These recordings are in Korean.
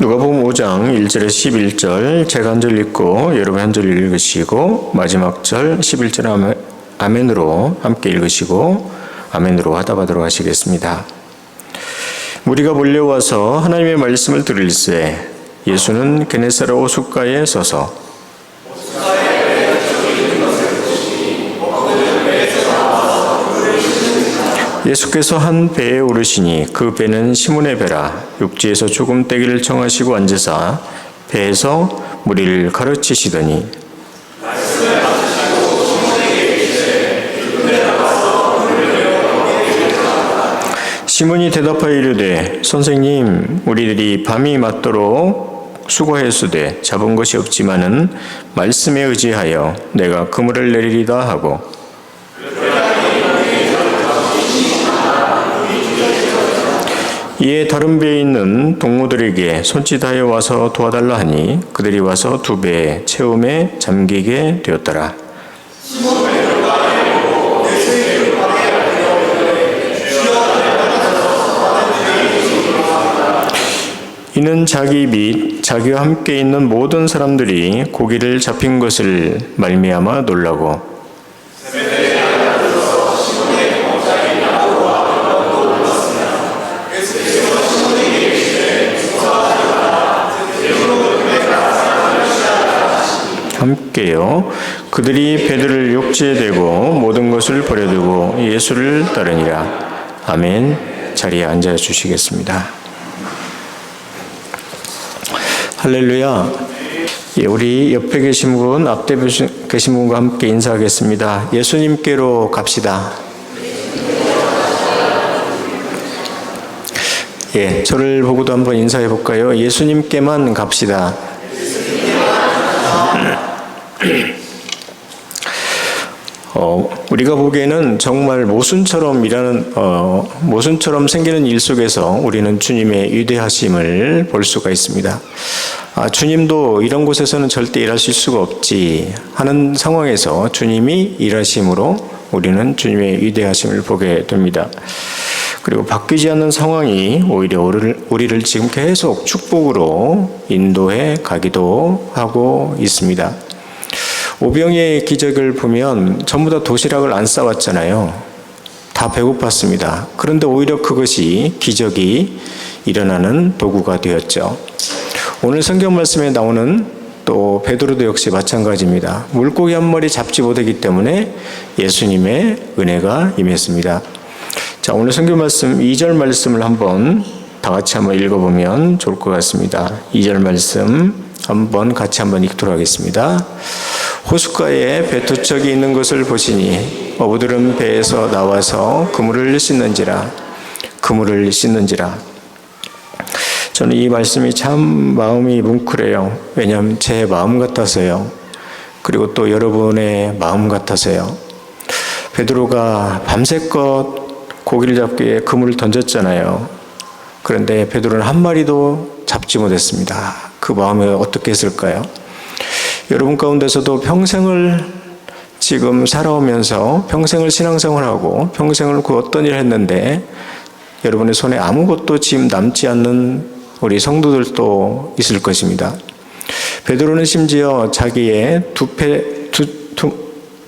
누가복음 5장 1절에서 11절 제가 한 절 읽고 여러분 한 절 읽으시고 마지막 절 11절 아멘으로 함께 읽으시고 아멘으로 화답하도록 하시겠습니다. 무리가 몰려와서 하나님의 말씀을 들을새 예수는 게네사렛 호숫가에 서서 예수께서 한 배에 오르시니 그 배는 시몬의 배라. 육지에서 조금 떼기를 청하시고 앉으사 배에서 무리를 가르치시더니 시몬이 대답하여 이르되 선생님 우리들이 밤이 맞도록 수고하였으되 잡은 것이 없지만은 말씀에 의지하여 내가 그물을 내리리다 하고 이에 다른 배에 있는 동무들에게 손짓하여 와서 도와달라 하니 그들이 와서 두 배에 채움에 잠기게 되었더라. 이는 자기 및 자기와 함께 있는 모든 사람들이 고기를 잡힌 것을 말미암아 놀라고 함께요. 그들이 배들을 욕지에 대고 모든 것을 버려두고 예수를 따르니라. 아멘. 자리에 앉아 주시겠습니다. 할렐루야. 우리 옆에 계신 분, 앞에 계신 분과 함께 인사하겠습니다. 예수님께로 갑시다. 저를 보고도 한번 인사해 볼까요? 예수님께만 갑시다. 우리가 보기에는 정말 모순처럼 생기는 일 속에서 우리는 주님의 위대하심을 볼 수가 있습니다. 주님도 이런 곳에서는 절대 일하실 수가 없지 하는 상황에서 주님이 일하심으로 우리는 주님의 위대하심을 보게 됩니다. 그리고 바뀌지 않는 상황이 오히려 우리를 지금 계속 축복으로 인도해 가기도 하고 있습니다. 오병이의 기적을 보면 전부 다 도시락을 안 싸왔잖아요. 다 배고팠습니다. 그런데 오히려 그것이 기적이 일어나는 도구가 되었죠. 오늘 성경 말씀에 나오는 또 베드로도 역시 마찬가지입니다. 물고기 한 마리 잡지 못하기 때문에 예수님의 은혜가 임했습니다. 자, 오늘 성경 말씀 2절 말씀을 다 같이 한번 읽어보면 좋을 것 같습니다. 2절 말씀 같이 읽도록 하겠습니다. 호숫가에 배 두 척이 있는 것을 보시니 어부들은 배에서 나와서 그물을 씻는지라. 저는 이 말씀이 참 마음이 뭉클해요. 왜냐하면 제 마음 같아서요. 그리고 또 여러분의 마음 같아서요. 베드로가 밤새껏 고기를 잡기 위해 그물을 던졌잖아요. 그런데 베드로는 한 마리도 잡지 못했습니다. 그 마음이 어떻게 했을까요? 여러분 가운데서도 평생을 지금 살아오면서 평생을 신앙생활하고 평생을 그 어떤 일을 했는데 여러분의 손에 아무것도 지금 남지 않는 우리 성도들도 있을 것입니다. 베드로는 심지어 자기의 두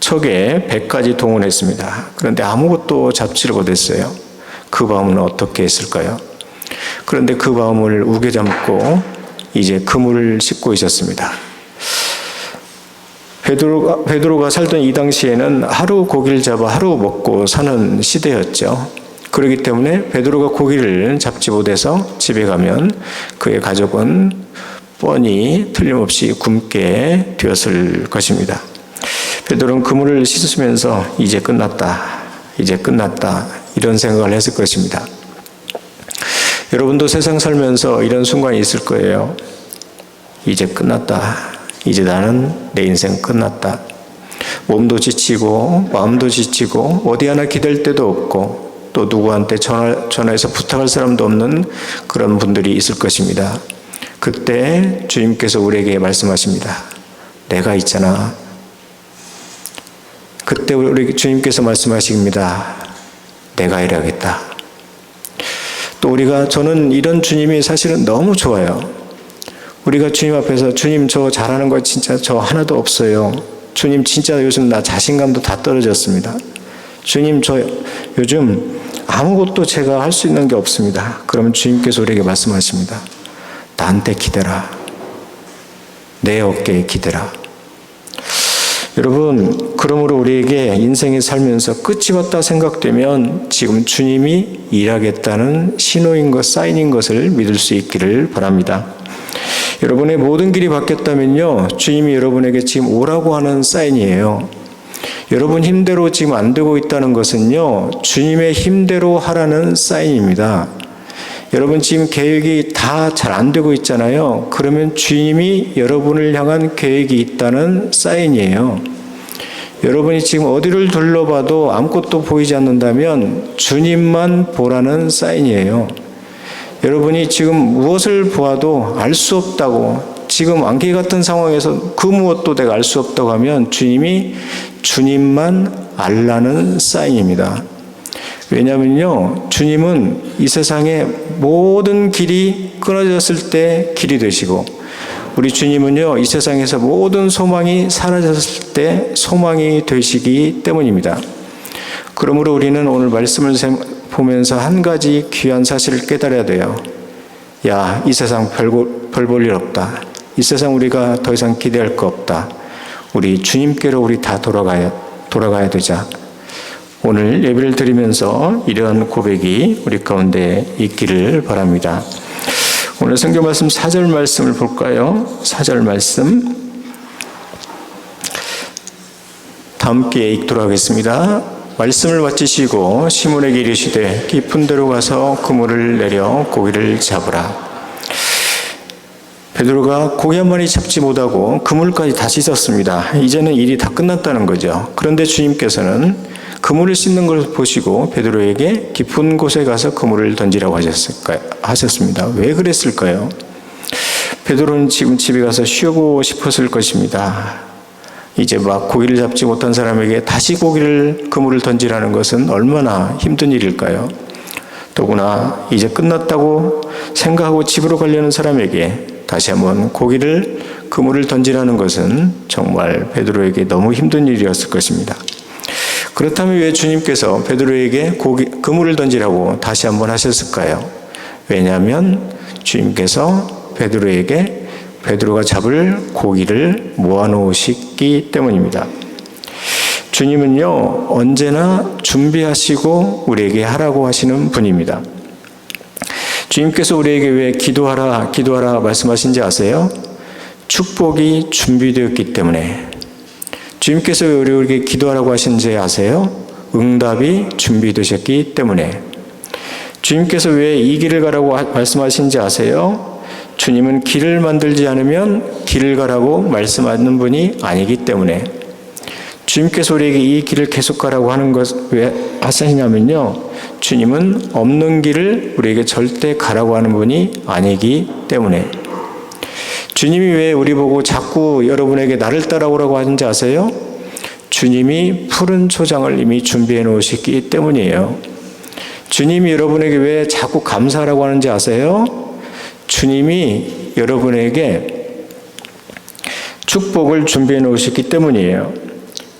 척의 배까지 동원했습니다. 그런데 아무것도 잡지를 못했어요. 그 마음은 어떻게 했을까요? 그런데 그 마음을 우겨잡고 이제 그물을 씻고 있었습니다. 베드로가 살던 이 당시에는 하루 고기를 잡아 하루 먹고 사는 시대였죠. 그렇기 때문에 베드로가 고기를 잡지 못해서 집에 가면 그의 가족은 뻔히 틀림없이 굶게 되었을 것입니다. 베드로는 그물을 씻으면서 이제 끝났다 이런 생각을 했을 것입니다. 여러분도 세상 살면서 이런 순간이 있을 거예요. 이제 끝났다. 이제 나는 내 인생 끝났다. 몸도 지치고 마음도 지치고 어디 하나 기댈 데도 없고 또 누구한테 전화해서 부탁할 사람도 없는 그런 분들이 있을 것입니다. 그때 주님께서 우리에게 말씀하십니다. 내가 있잖아. 그때 우리 주님께서 말씀하십니다. 내가 일하겠다. 또 저는 이런 주님이 사실은 너무 좋아요. 우리가 주님 앞에서 주님 저 잘하는 거 진짜 저 하나도 없어요. 주님 진짜 요즘 나 자신감도 다 떨어졌습니다. 주님 저 요즘 아무것도 제가 할 수 있는 게 없습니다. 그러면 주님께서 우리에게 말씀하십니다. 나한테 기대라. 내 어깨에 기대라. 여러분, 그러므로 우리에게 인생에 살면서 끝이 왔다 생각되면 지금 주님이 일하겠다는 신호인 것, 사인인 것을 믿을 수 있기를 바랍니다. 여러분의 모든 길이 바뀌었다면요, 주님이 여러분에게 지금 오라고 하는 사인이에요. 여러분 힘대로 지금 안 되고 있다는 것은요, 주님의 힘대로 하라는 사인입니다. 여러분 지금 계획이 다 잘 안 되고 있잖아요. 그러면 주님이 여러분을 향한 계획이 있다는 사인이에요. 여러분이 지금 어디를 둘러봐도 아무것도 보이지 않는다면 주님만 보라는 사인이에요. 여러분이 지금 무엇을 보아도 알 수 없다고, 지금 안개 같은 상황에서 그 무엇도 내가 알 수 없다고 하면 주님이 주님만 알라는 사인입니다. 왜냐하면요, 주님은 이 세상의 모든 길이 끊어졌을 때 길이 되시고, 우리 주님은요, 이 세상에서 모든 소망이 사라졌을 때 소망이 되시기 때문입니다. 그러므로 우리는 오늘 말씀을 보면서 한 가지 귀한 사실을 깨달아야 돼요. 야, 이 세상 별 볼 일 없다. 이 세상 우리가 더 이상 기대할 거 없다. 우리 주님께로 우리 다 돌아가야 되자. 오늘 예배를 드리면서 이러한 고백이 우리 가운데 있기를 바랍니다. 오늘 성경 말씀 4절 말씀을 볼까요? 4절 말씀 다 함께 읽도록 하겠습니다. 말씀을 마치시고 시몬에게 이르시되 깊은 데로 가서 그물을 내려 고기를 잡으라. 베드로가 고기 한 마리 잡지 못하고 그물까지 다 씻었습니다. 이제는 일이 다 끝났다는 거죠. 그런데 주님께서는 그물을 씻는 걸 보시고 베드로에게 깊은 곳에 가서 그물을 던지라고 하셨습니다. 왜 그랬을까요? 베드로는 지금 집에 가서 쉬고 싶었을 것입니다. 이제 막 고기를 잡지 못한 사람에게 다시 그물을 던지라는 것은 얼마나 힘든 일일까요? 더구나 이제 끝났다고 생각하고 집으로 가려는 사람에게 다시 한번 그물을 던지라는 것은 정말 베드로에게 너무 힘든 일이었을 것입니다. 그렇다면 왜 주님께서 베드로에게 그물을 던지라고 다시 한번 하셨을까요? 왜냐하면 주님께서 베드로에게 베드로가 잡을 고기를 모아놓으시기 때문입니다. 주님은요, 언제나 준비하시고 우리에게 하라고 하시는 분입니다. 주님께서 우리에게 왜 기도하라 말씀하신지 아세요? 축복이 준비되었기 때문에. 주님께서 왜 우리에게 기도하라고 하신지 아세요? 응답이 준비되셨기 때문에. 주님께서 왜 이 길을 가라고 말씀하신지 아세요? 주님은 길을 만들지 않으면 길을 가라고 말씀하는 분이 아니기 때문에. 주님께서 우리에게 이 길을 계속 가라고 하는 것 왜 하시냐면요, 주님은 없는 길을 우리에게 절대 가라고 하는 분이 아니기 때문에. 주님이 왜 우리 보고 자꾸 여러분에게 나를 따라오라고 하는지 아세요? 주님이 푸른 초장을 이미 준비해 놓으셨기 때문이에요. 주님이 여러분에게 왜 자꾸 감사하라고 하는지 아세요? 주님이 여러분에게 축복을 준비해 놓으셨기 때문이에요.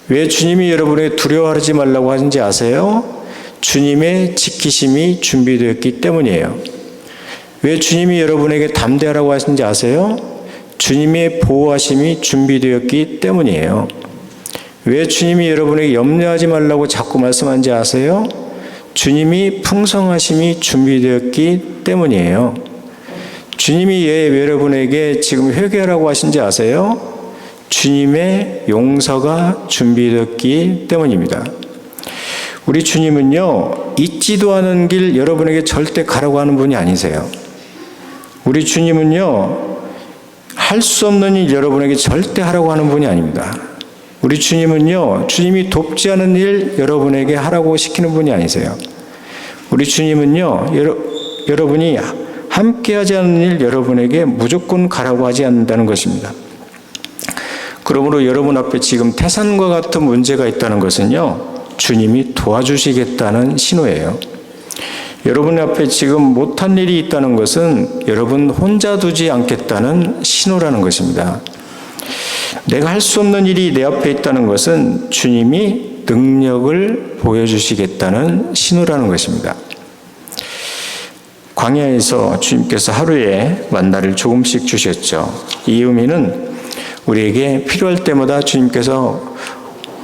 왜 주님이 여러분에게 두려워하지 말라고 하는지 아세요? 주님의 지키심이 준비되었기 때문이에요. 왜 주님이 여러분에게 담대하라고 하신지 아세요? 주님의 보호하심이 준비되었기 때문이에요. 왜 주님이 여러분에게 염려하지 말라고 자꾸 말씀하는지 아세요? 주님이 풍성하심이 준비되었기 때문이에요. 주님이 왜 여러분에게 지금 회개하라고 하신지 아세요? 주님의 용서가 준비되었기 때문입니다. 우리 주님은요, 있지도 않은 길 여러분에게 절대 가라고 하는 분이 아니세요. 우리 주님은요, 할 수 없는 일 여러분에게 절대 하라고 하는 분이 아닙니다. 우리 주님은요, 주님이 돕지 않은 일 여러분에게 하라고 시키는 분이 아니세요. 우리 주님은요, 여러분이 함께하지 않는 일 여러분에게 무조건 가라고 하지 않는다는 것입니다. 그러므로 여러분 앞에 지금 태산과 같은 문제가 있다는 것은요, 주님이 도와주시겠다는 신호예요. 여러분 앞에 지금 못한 일이 있다는 것은 여러분 혼자 두지 않겠다는 신호라는 것입니다. 내가 할 수 없는 일이 내 앞에 있다는 것은 주님이 능력을 보여주시겠다는 신호라는 것입니다. 광야에서 주님께서 하루에 만나를 조금씩 주셨죠. 이 의미는 우리에게 필요할 때마다 주님께서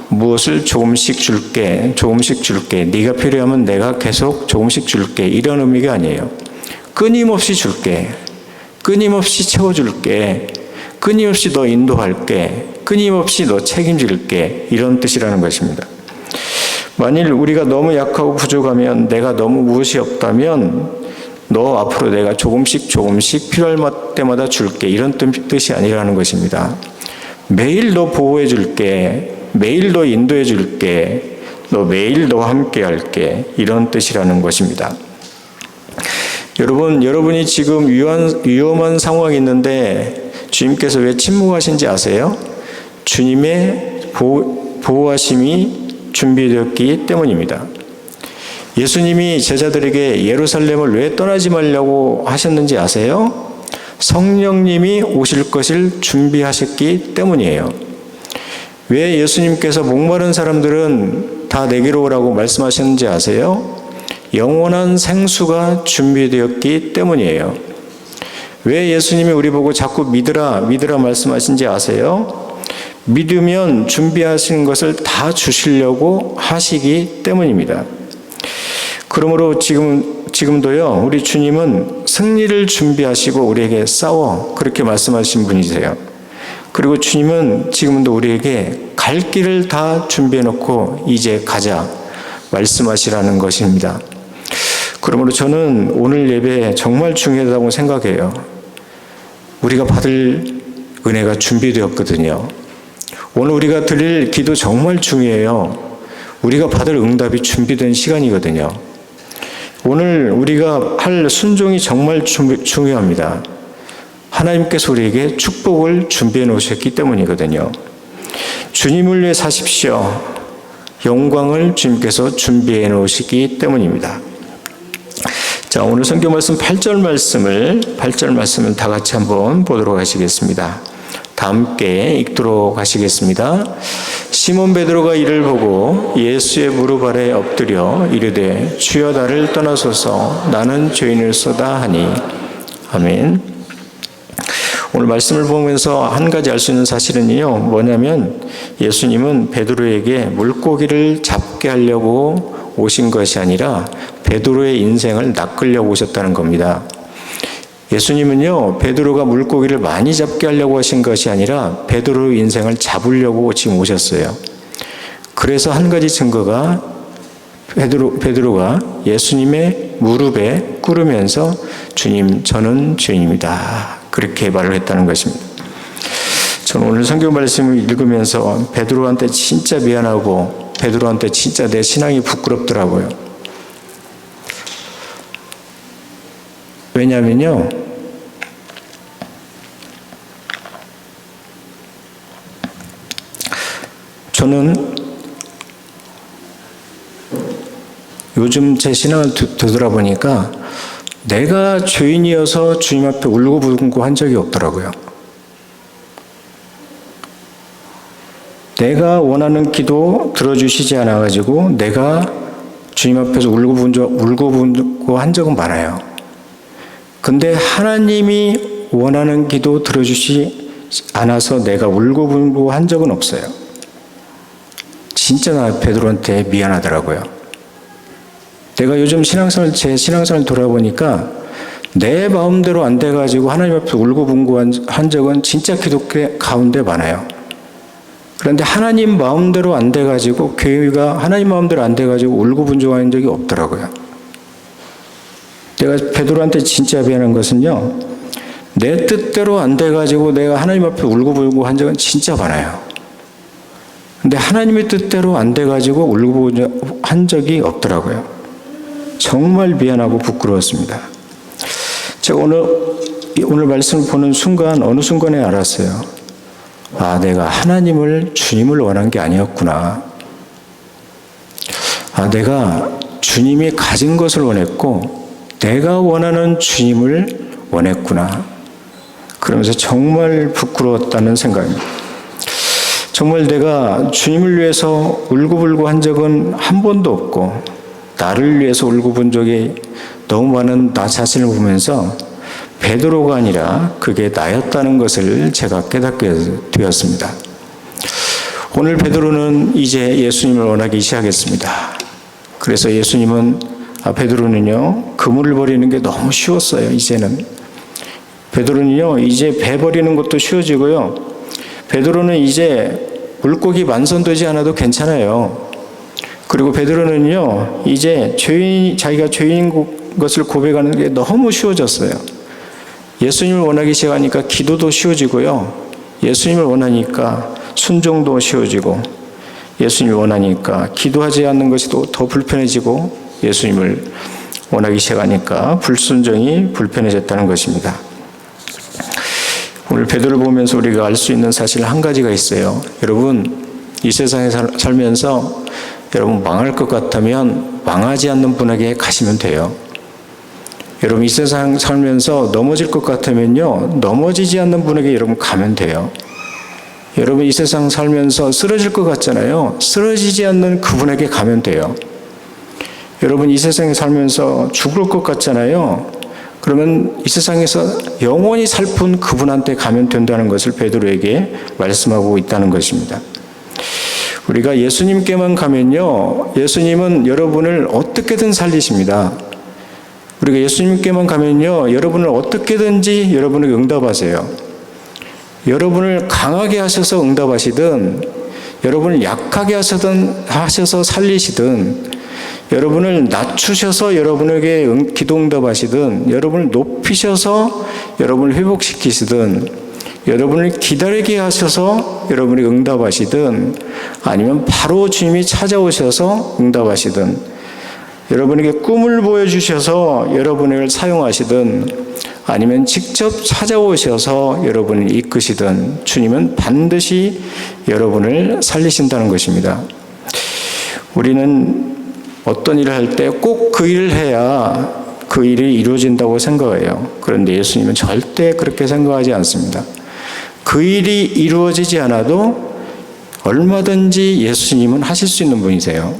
무엇을 조금씩 줄게, 조금씩 줄게, 네가 필요하면 내가 계속 조금씩 줄게, 이런 의미가 아니에요. 끊임없이 줄게, 끊임없이 채워줄게, 끊임없이 너 인도할게, 끊임없이 너 책임질게, 이런 뜻이라는 것입니다. 만일 우리가 너무 약하고 부족하면, 내가 너무 무엇이 없다면 너 앞으로 내가 조금씩 필요할 때마다 줄게, 이런 뜻이 아니라는 것입니다. 매일 너 보호해 줄게, 매일 너 인도해 줄게, 너 매일 너와 함께 할게, 이런 뜻이라는 것입니다. 여러분이 지금 위험한 상황이 있는데 주님께서 왜 침묵하신지 아세요? 주님의 보호하심이 준비되었기 때문입니다. 예수님이 제자들에게 예루살렘을 왜 떠나지 말라고 하셨는지 아세요? 성령님이 오실 것을 준비하셨기 때문이에요. 왜 예수님께서 목마른 사람들은 다 내게로 오라고 말씀하셨는지 아세요? 영원한 생수가 준비되었기 때문이에요. 왜 예수님이 우리 보고 자꾸 믿으라 말씀하신지 아세요? 믿으면 준비하신 것을 다 주시려고 하시기 때문입니다. 그러므로 지금도요, 우리 주님은 승리를 준비하시고 우리에게 싸워, 그렇게 말씀하신 분이세요. 그리고 주님은 지금도 우리에게 갈 길을 다 준비해 놓고 이제 가자 말씀하시라는 것입니다. 그러므로 저는 오늘 예배 정말 중요하다고 생각해요. 우리가 받을 은혜가 준비되었거든요. 오늘 우리가 드릴 기도 정말 중요해요. 우리가 받을 응답이 준비된 시간이거든요. 오늘 우리가 할 순종이 정말 중요합니다. 하나님께서 우리에게 축복을 준비해 놓으셨기 때문이거든요. 주님을 위해 사십시오. 영광을 주님께서 준비해 놓으시기 때문입니다. 자, 오늘 성경 말씀 8절 말씀을 다 같이 한번 보도록 하시겠습니다. 다 함께 읽도록 하시겠습니다. 시몬 베드로가 이를 보고 예수의 무릎 아래 엎드려 이르되 주여 나를 떠나소서 나는 죄인일소다 하니. 아멘. 오늘 말씀을 보면서 한 가지 알 수 있는 사실은요, 뭐냐면 예수님은 베드로에게 물고기를 잡게 하려고 오신 것이 아니라 베드로의 인생을 낚으려고 오셨다는 겁니다. 예수님은요, 베드로가 물고기를 많이 잡게 하려고 하신 것이 아니라 베드로의 인생을 잡으려고 지금 오셨어요. 그래서 한 가지 증거가 베드로가 예수님의 무릎에 꿇으면서 주님, 저는 죄인입니다, 그렇게 말을 했다는 것입니다. 저는 오늘 성경 말씀을 읽으면서 베드로한테 진짜 미안하고 베드로한테 진짜 내 신앙이 부끄럽더라고요. 왜냐면요, 저는 요즘 제 신앙을 되돌아보니까 내가 죄인이어서 주님 앞에 울고불고 한 적이 없더라고요. 내가 원하는 기도 들어주시지 않아가지고 내가 주님 앞에서 울고불고 한 적은 많아요. 근데 하나님이 원하는 기도 들어주시지 않아서 내가 울고불고 한 적은 없어요. 진짜 나 베드로한테 미안하더라고요. 내가 요즘 제 신앙생활을 돌아보니까 내 마음대로 안 돼가지고 하나님 앞에 울고불고 한 적은 진짜 기독교 가운데 많아요. 그런데 하나님 마음대로 안 돼가지고, 교회가 하나님 마음대로 안 돼가지고 울고분조한 적이 없더라고요. 내가 베드로한테 진짜 미안한 것은요, 내 뜻대로 안 돼가지고 내가 하나님 앞에 울고불고 한 적은 진짜 많아요. 근데 하나님의 뜻대로 안 돼가지고 울고불고 한 적이 없더라고요. 정말 미안하고 부끄러웠습니다. 제가 오늘 말씀을 보는 순간, 어느 순간에 알았어요. 아, 내가 주님을 원한 게 아니었구나. 아, 내가 주님이 가진 것을 원했고 내가 원하는 주님을 원했구나. 그러면서 정말 부끄러웠다는 생각입니다. 정말 내가 주님을 위해서 울고불고 한 적은 한 번도 없고 나를 위해서 울고 본 적이 너무 많은 나 자신을 보면서 베드로가 아니라 그게 나였다는 것을 제가 깨닫게 되었습니다. 오늘 베드로는 이제 예수님을 원하기 시작했습니다. 그래서 베드로는요, 그물을 버리는 게 너무 쉬웠어요. 이제는 베드로는요, 이제 배 버리는 것도 쉬워지고요. 베드로는 이제 물고기 만선되지 않아도 괜찮아요. 그리고 베드로는요, 이제 자기가 죄인인 것을 고백하는 게 너무 쉬워졌어요. 예수님을 원하기 시작하니까 기도도 쉬워지고요. 예수님을 원하니까 순종도 쉬워지고, 예수님을 원하니까 기도하지 않는 것이 더 불편해지고, 예수님을 원하기 시작하니까 불순종이 불편해졌다는 것입니다. 오늘 베드로를 보면서 우리가 알 수 있는 사실 한 가지가 있어요. 여러분, 이 세상에 살면서 여러분 망할 것 같다면 망하지 않는 분에게 가시면 돼요. 여러분 이 세상 살면서 넘어질 것 같으면요, 넘어지지 않는 분에게 여러분 가면 돼요. 여러분 이 세상 살면서 쓰러질 것 같잖아요. 쓰러지지 않는 그분에게 가면 돼요. 여러분 이 세상에 살면서 죽을 것 같잖아요. 그러면 이 세상에서 영원히 살 분 그분한테 가면 된다는 것을 베드로에게 말씀하고 있다는 것입니다. 우리가 예수님께만 가면요, 예수님은 여러분을 어떻게든 살리십니다. 우리가 예수님께만 가면요, 여러분을 어떻게든지 여러분에게 응답하세요. 여러분을 강하게 하셔서 응답하시든, 여러분을 약하게 하셔서 살리시든, 여러분을 낮추셔서 여러분에게 기도 응답하시든, 여러분을 높이셔서 여러분을 회복시키시든, 여러분을 기다리게 하셔서 여러분이 응답하시든, 아니면 바로 주님이 찾아오셔서 응답하시든, 여러분에게 꿈을 보여주셔서 여러분을 사용하시든, 아니면 직접 찾아오셔서 여러분을 이끄시든, 주님은 반드시 여러분을 살리신다는 것입니다. 우리는 어떤 일을 할 때 꼭 그 일을 해야 그 일이 이루어진다고 생각해요. 그런데 예수님은 절대 그렇게 생각하지 않습니다. 그 일이 이루어지지 않아도 얼마든지 예수님은 하실 수 있는 분이세요.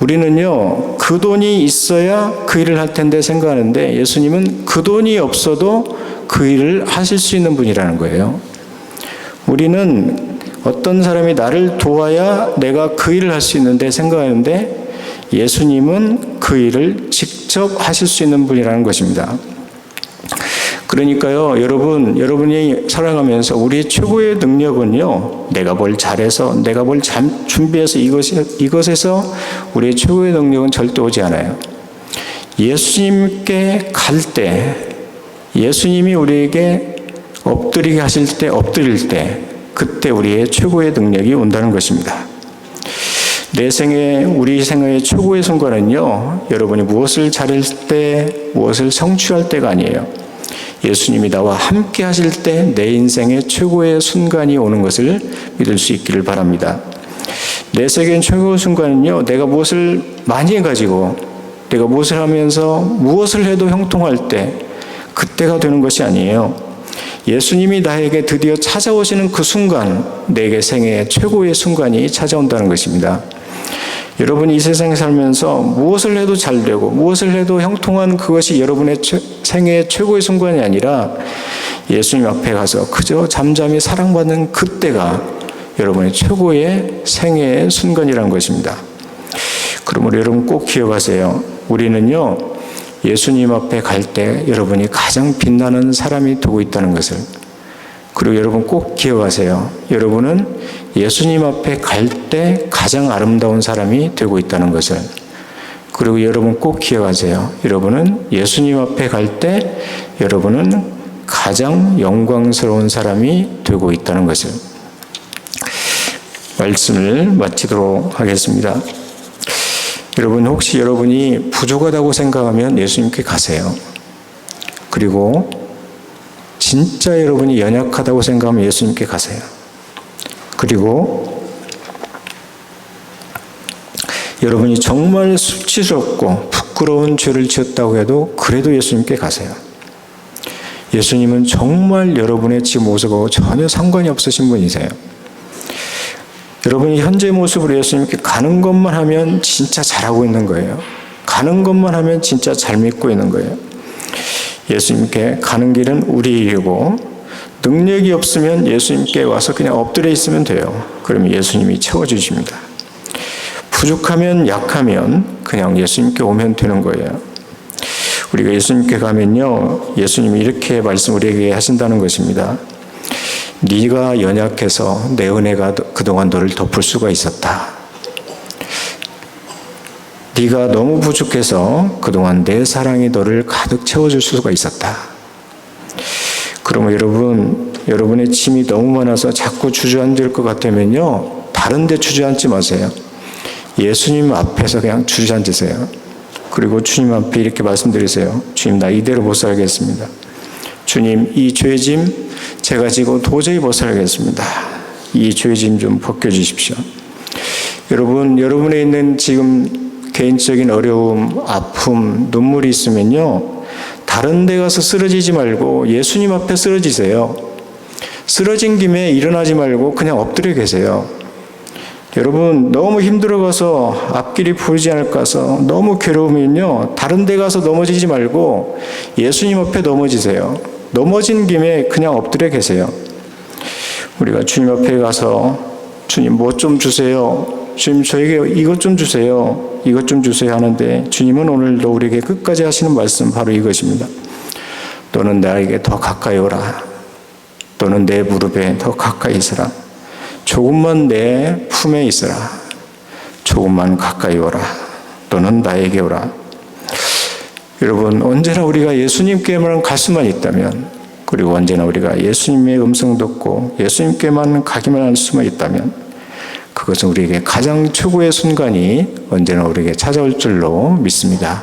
우리는요, 그 돈이 있어야 그 일을 할 텐데 생각하는데, 예수님은 그 돈이 없어도 그 일을 하실 수 있는 분이라는 거예요. 우리는 어떤 사람이 나를 도와야 내가 그 일을 할 수 있는데 생각하는데, 예수님은 그 일을 직접 하실 수 있는 분이라는 것입니다. 그러니까요, 여러분이 살아가면서 우리의 최고의 능력은요, 내가 뭘 잘해서, 내가 뭘 준비해서 이것에서 우리의 최고의 능력은 절대 오지 않아요. 예수님께 갈 때, 예수님이 우리에게 엎드리게 하실 때, 엎드릴 때, 그때 우리의 최고의 능력이 온다는 것입니다. 우리 생애의 최고의 순간은요, 여러분이 무엇을 잘할 때, 무엇을 성취할 때가 아니에요. 예수님이 나와 함께 하실 때 내 인생의 최고의 순간이 오는 것을 믿을 수 있기를 바랍니다. 내 세계의 최고의 순간은요, 내가 무엇을 많이 해가지고, 내가 무엇을 하면서 무엇을 해도 형통할 때, 그때가 되는 것이 아니에요. 예수님이 나에게 드디어 찾아오시는 그 순간, 내게 생애의 최고의 순간이 찾아온다는 것입니다. 여러분이 이 세상에 살면서 무엇을 해도 잘 되고 무엇을 해도 형통한 그것이 여러분의 생애의 최고의 순간이 아니라, 예수님 앞에 가서 그저 잠잠히 사랑받는 그때가 여러분의 최고의 생애의 순간이라는 것입니다. 그러므로 여러분 꼭 기억하세요. 우리는요, 예수님 앞에 갈 때 여러분이 가장 빛나는 사람이 되고 있다는 것을. 그리고 여러분 꼭 기억하세요. 여러분은 예수님 앞에 갈 때 가장 아름다운 사람이 되고 있다는 것을. 그리고 여러분 꼭 기억하세요. 여러분은 예수님 앞에 갈 때 여러분은 가장 영광스러운 사람이 되고 있다는 것을. 말씀을 마치도록 하겠습니다. 여러분, 혹시 여러분이 부족하다고 생각하면 예수님께 가세요. 그리고 진짜 여러분이 연약하다고 생각하면 예수님께 가세요. 그리고 여러분이 정말 수치스럽고 부끄러운 죄를 지었다고 해도 그래도 예수님께 가세요. 예수님은 정말 여러분의 지금 모습하고 전혀 상관이 없으신 분이세요. 여러분이 현재 모습으로 예수님께 가는 것만 하면 진짜 잘하고 있는 거예요. 가는 것만 하면 진짜 잘 믿고 있는 거예요. 예수님께 가는 길은 우리 일이고 능력이 없으면 예수님께 와서 그냥 엎드려 있으면 돼요. 그러면 예수님이 채워주십니다. 부족하면 약하면 그냥 예수님께 오면 되는 거예요. 우리가 예수님께 가면요, 예수님이 이렇게 말씀 우리에게 하신다는 것입니다. 네가 연약해서 내 은혜가 그동안 너를 덮을 수가 있었다. 네가 너무 부족해서 그동안 내 사랑이 너를 가득 채워줄 수가 있었다. 그러면 여러분의 짐이 너무 많아서 자꾸 주저앉을 것 같으면요, 다른 데 주저앉지 마세요. 예수님 앞에서 그냥 주저앉으세요. 그리고 주님 앞에 이렇게 말씀드리세요. 주님, 나 이대로 못 살겠습니다. 주님, 이 죄짐 제가 지고 도저히 못 살겠습니다. 이 죄짐 좀 벗겨주십시오. 여러분에 있는 지금 개인적인 어려움, 아픔, 눈물이 있으면요, 다른 데 가서 쓰러지지 말고 예수님 앞에 쓰러지세요. 쓰러진 김에 일어나지 말고 그냥 엎드려 계세요. 여러분, 너무 힘들어가서 앞길이 보이지 않을까 해서 너무 괴로우면요, 다른 데 가서 넘어지지 말고 예수님 앞에 넘어지세요. 넘어진 김에 그냥 엎드려 계세요. 우리가 주님 앞에 가서 주님 뭐 좀 주세요. 주님 저에게 이것 좀 주세요. 이것 좀 주세요 하는데 주님은 오늘도 우리에게 끝까지 하시는 말씀 바로 이것입니다. 너는 나에게 더 가까이 오라. 너는 내 무릎에 더 가까이 있으라. 조금만 내 품에 있으라. 조금만 가까이 오라. 너는 나에게 오라. 여러분, 언제나 우리가 예수님께만 갈 수만 있다면, 그리고 언제나 우리가 예수님의 음성 듣고 예수님께만 가기만 할 수만 있다면, 그것은 우리에게 가장 최고의 순간이 언제나 우리에게 찾아올 줄로 믿습니다.